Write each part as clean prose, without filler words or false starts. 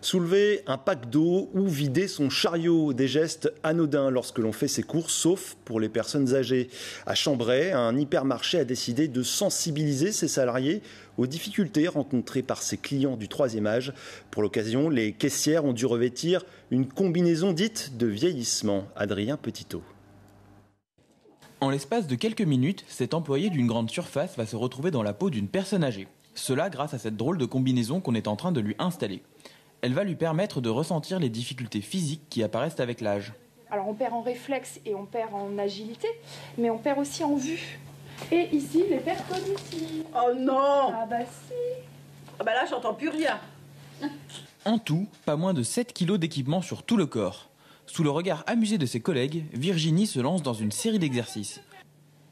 Soulever un pack d'eau ou vider son chariot, des gestes anodins lorsque l'on fait ses courses, sauf pour les personnes âgées. À Chambray, un hypermarché a décidé de sensibiliser ses salariés aux difficultés rencontrées par ses clients du troisième âge. Pour l'occasion, les caissières ont dû revêtir une combinaison dite de vieillissement. Adrien Petitot. En l'espace de quelques minutes, cet employé d'une grande surface va se retrouver dans la peau d'une personne âgée. Cela grâce à cette drôle de combinaison qu'on est en train de lui installer. Elle va lui permettre de ressentir les difficultés physiques qui apparaissent avec l'âge. Alors on perd en réflexe et on perd en agilité, mais on perd aussi en vue. Et ici, les personnes ici. Oh non! Ah bah si. Ah bah là, j'entends plus rien. En tout, pas moins de 7 kilos d'équipement sur tout le corps. Sous le regard amusé de ses collègues, Virginie se lance dans une série d'exercices.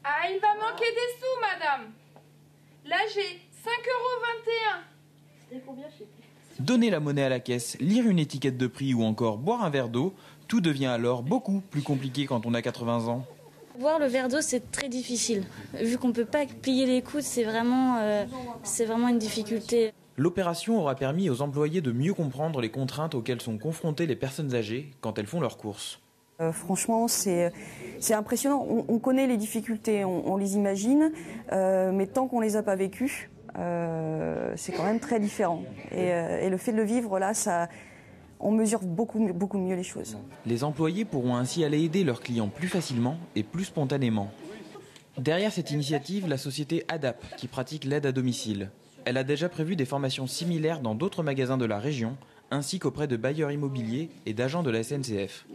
Ah, il va manquer des sous, madame. Là, j'ai 5,21 €. C'était combien, je sais plus. Donner la monnaie à la caisse, lire une étiquette de prix ou encore boire un verre d'eau, tout devient alors beaucoup plus compliqué quand on a 80 ans. Boire le verre d'eau, c'est très difficile. Vu qu'on ne peut pas plier les coudes, c'est vraiment une difficulté. L'opération aura permis aux employés de mieux comprendre les contraintes auxquelles sont confrontées les personnes âgées quand elles font leurs courses. Franchement, c'est impressionnant. On connaît les difficultés, on les imagine, mais tant qu'on ne les a pas vécues, c'est quand même très différent. Et le fait de le vivre, là, on mesure beaucoup mieux les choses. Les employés pourront ainsi aller aider leurs clients plus facilement et plus spontanément. Derrière cette initiative, la société ADAP, qui pratique l'aide à domicile. Elle a déjà prévu des formations similaires dans d'autres magasins de la région, ainsi qu'auprès de bailleurs immobiliers et d'agents de la SNCF.